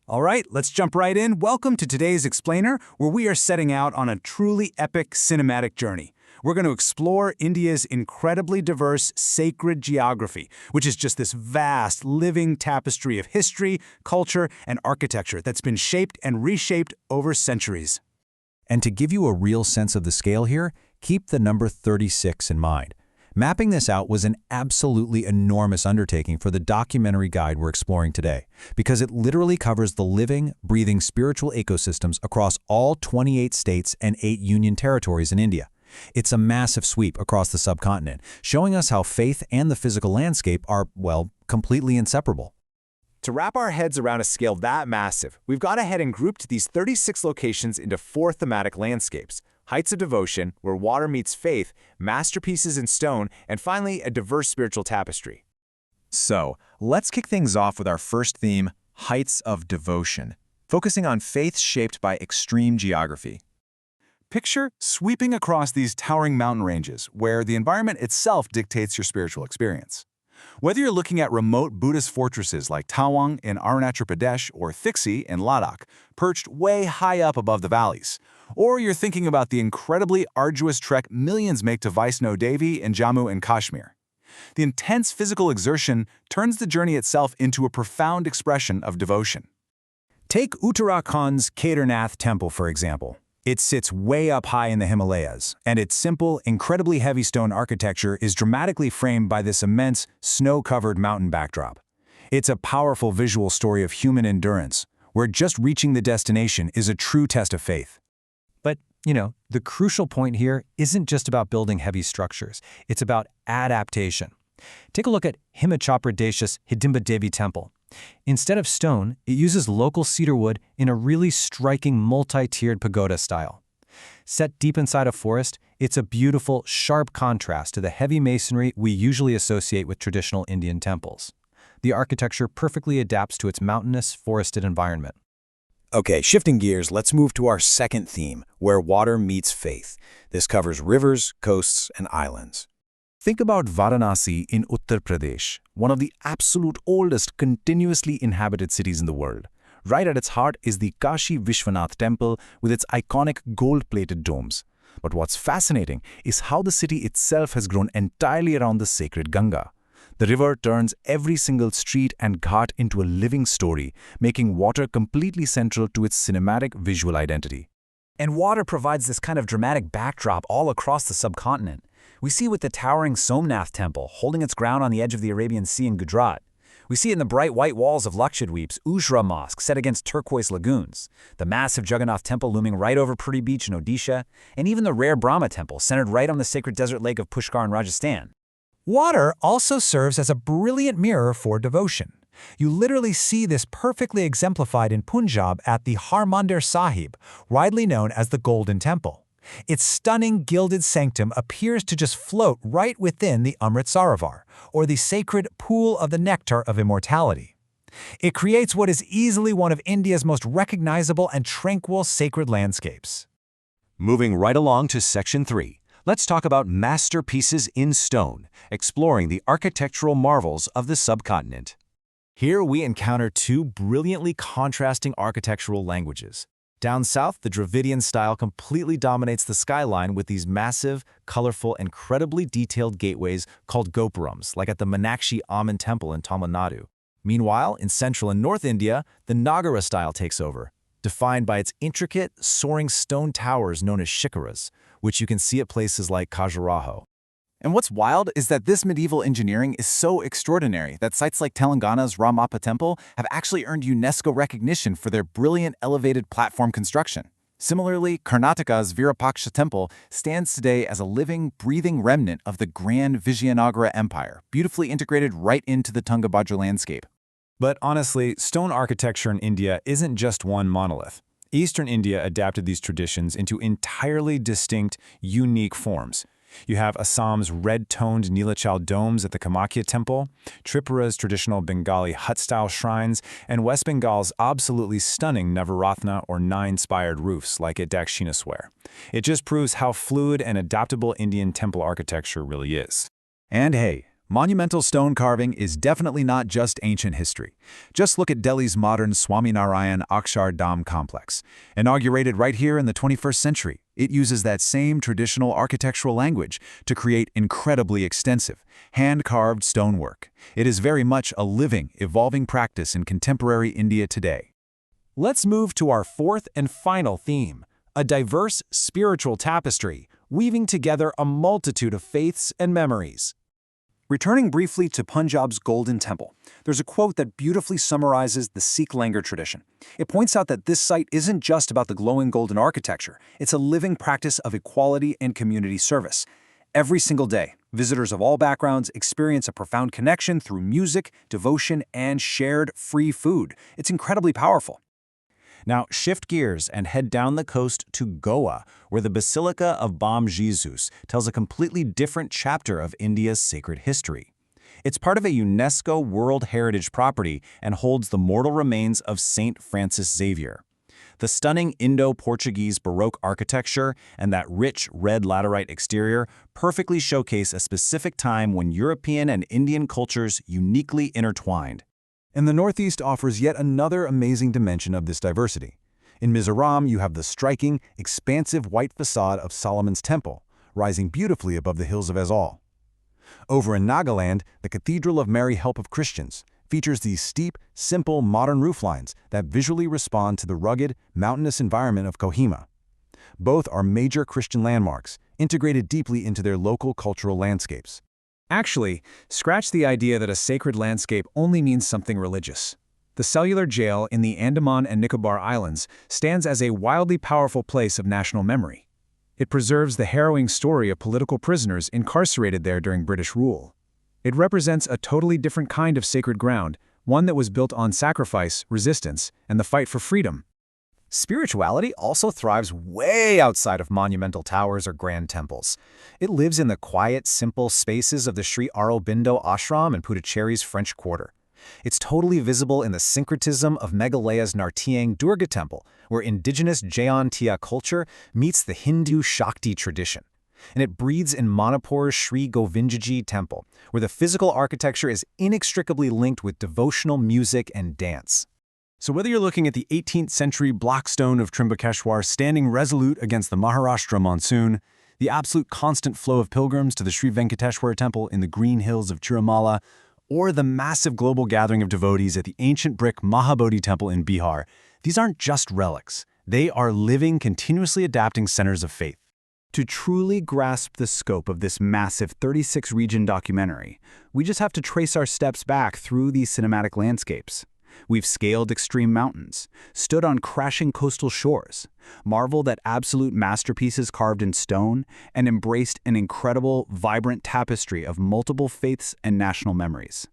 All right, let's jump right in. Welcome to today's Explainer, where we are setting out on a truly epic cinematic journey. We're going to explore India's incredibly diverse sacred geography, which is just this vast, living tapestry of history, culture, and architecture that's been shaped and reshaped over centuries. And to give you a real sense of the scale here, keep the number 36 in mind. Mapping this out was an absolutely enormous undertaking for the documentary guide we're exploring today, because it literally covers the living, breathing spiritual ecosystems across all 28 states and 8 union territories in India. It's a massive sweep across the subcontinent, showing us how faith and the physical landscape are, well, completely inseparable. To wrap our heads around a scale that massive, we've gone ahead and grouped these 36 locations into 4 thematic landscapes: heights of devotion, where water meets faith, masterpieces in stone, and finally, a diverse spiritual tapestry. So, let's kick things off with our first theme, heights of devotion, focusing on faiths shaped by extreme geography. Picture sweeping across these towering mountain ranges, where the environment itself dictates your spiritual experience. Whether you're looking at remote Buddhist fortresses like Tawang in Arunachal Pradesh or Thixi in Ladakh, perched way high up above the valleys, or you're thinking about the incredibly arduous trek millions make to Vaishno Devi in Jammu and Kashmir. The intense physical exertion turns the journey itself into a profound expression of devotion. Take Uttarakhand's Kedarnath Temple, for example. It sits way up high in the Himalayas, and its simple, incredibly heavy stone architecture is dramatically framed by this immense, snow-covered mountain backdrop. It's a powerful visual story of human endurance, where just reaching the destination is a true test of faith. But, the crucial point here isn't just about building heavy structures. It's about adaptation. Take a look at Himachal Pradesh's Hidimba Devi Temple. Instead of stone, it uses local cedar wood in a really striking multi-tiered pagoda style. Set deep inside a forest, it's a beautiful, sharp contrast to the heavy masonry we usually associate with traditional Indian temples. The architecture perfectly adapts to its mountainous, forested environment. Okay, shifting gears, let's move to our second theme, where water meets faith. This covers rivers, coasts, and islands. Think about Varanasi in Uttar Pradesh, one of the absolute oldest continuously inhabited cities in the world. Right at its heart is the Kashi Vishwanath Temple with its iconic gold-plated domes. But what's fascinating is how the city itself has grown entirely around the sacred Ganga. The river turns every single street and ghat into a living story, making water completely central to its cinematic visual identity. And water provides this kind of dramatic backdrop all across the subcontinent. We see it with the towering Somnath Temple holding its ground on the edge of the Arabian Sea in Gujarat. We see it in the bright white walls of Lakshadweep's Ujra Mosque set against turquoise lagoons, the massive Jagannath Temple looming right over Puri Beach in Odisha, and even the rare Brahma Temple centered right on the sacred desert lake of Pushkar in Rajasthan. Water also serves as a brilliant mirror for devotion. You literally see this perfectly exemplified in Punjab at the Harmandir Sahib, widely known as the Golden Temple. Its stunning gilded sanctum appears to just float right within the Amrit Sarovar, or the sacred pool of the nectar of immortality. It creates what is easily one of India's most recognizable and tranquil sacred landscapes. Moving right along to Section 3, let's talk about masterpieces in stone, exploring the architectural marvels of the subcontinent. Here we encounter 2 brilliantly contrasting architectural languages. Down south, the Dravidian style completely dominates the skyline with these massive, colorful, incredibly detailed gateways called gopurams, like at the Meenakshi Amman Temple in Tamil Nadu. Meanwhile, in central and north India, the Nagara style takes over, defined by its intricate, soaring stone towers known as shikaras, which you can see at places like Khajuraho. And what's wild is that this medieval engineering is so extraordinary that sites like Telangana's Ramappa Temple have actually earned UNESCO recognition for their brilliant elevated platform construction. Similarly, Karnataka's Virupaksha Temple stands today as a living, breathing remnant of the grand Vijayanagara Empire, beautifully integrated right into the Tungabhadra landscape. But honestly, stone architecture in India isn't just one monolith. Eastern India adapted these traditions into entirely distinct, unique forms. You have Assam's red-toned Nilachal domes at the Kamakhya Temple, Tripura's traditional Bengali hut-style shrines, and West Bengal's absolutely stunning Navaratna or nine-spired roofs like at Dakshinaswar. It just proves how fluid and adaptable Indian temple architecture really is. And hey, Monumental stone carving is definitely not just ancient history. Just look at Delhi's modern Swaminarayan Akshardham complex. Inaugurated right here in the 21st century, it uses that same traditional architectural language to create incredibly extensive, hand-carved stonework. It is very much a living, evolving practice in contemporary India today. Let's move to our fourth and final theme, a diverse spiritual tapestry, weaving together a multitude of faiths and memories. Returning briefly to Punjab's Golden Temple, there's a quote that beautifully summarizes the Sikh langar tradition. It points out that this site isn't just about the glowing golden architecture, it's a living practice of equality and community service. Every single day, visitors of all backgrounds experience a profound connection through music, devotion, and shared free food. It's incredibly powerful. Now, shift gears and head down the coast to Goa, where the Basilica of Bom Jesus tells a completely different chapter of India's sacred history. It's part of a UNESCO World Heritage Property and holds the mortal remains of Saint Francis Xavier. The stunning Indo-Portuguese Baroque architecture and that rich red laterite exterior perfectly showcase a specific time when European and Indian cultures uniquely intertwined. And the Northeast offers yet another amazing dimension of this diversity. In Mizoram, you have the striking, expansive white facade of Solomon's Temple, rising beautifully above the hills of Aizwal. Over in Nagaland, the Cathedral of Mary Help of Christians features these steep, simple, modern rooflines that visually respond to the rugged, mountainous environment of Kohima. Both are major Christian landmarks, integrated deeply into their local cultural landscapes. Actually, scratch the idea that a sacred landscape only means something religious. The cellular jail in the Andaman and Nicobar Islands stands as a wildly powerful place of national memory. It preserves the harrowing story of political prisoners incarcerated there during British rule. It represents a totally different kind of sacred ground, one that was built on sacrifice, resistance, and the fight for freedom. Spirituality also thrives way outside of monumental towers or grand temples. It lives in the quiet, simple spaces of the Sri Aurobindo Ashram in Puducherry's French Quarter. It's totally visible in the syncretism of Meghalaya's Nartiang Durga Temple, where indigenous Jayantiya culture meets the Hindu Shakti tradition. And it breathes in Manipur's Sri Govindji Temple, where the physical architecture is inextricably linked with devotional music and dance. So whether you're looking at the 18th century blockstone of Trimbakeshwar standing resolute against the Maharashtra monsoon, the absolute constant flow of pilgrims to the Sri Venkateshwar Temple in the green hills of Tirumala, or the massive global gathering of devotees at the ancient brick Mahabodhi Temple in Bihar, these aren't just relics. They are living, continuously adapting centers of faith. To truly grasp the scope of this massive 36-region documentary, we just have to trace our steps back through these cinematic landscapes. We've scaled extreme mountains, stood on crashing coastal shores, marveled at absolute masterpieces carved in stone, and embraced an incredible, vibrant tapestry of multiple faiths and national memories.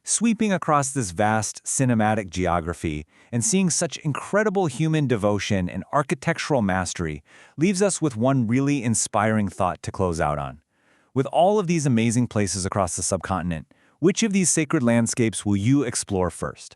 Sweeping across this vast cinematic geography and seeing such incredible human devotion and architectural mastery leaves us with one really inspiring thought to close out on. With all of these amazing places across the subcontinent, which of these sacred landscapes will you explore first?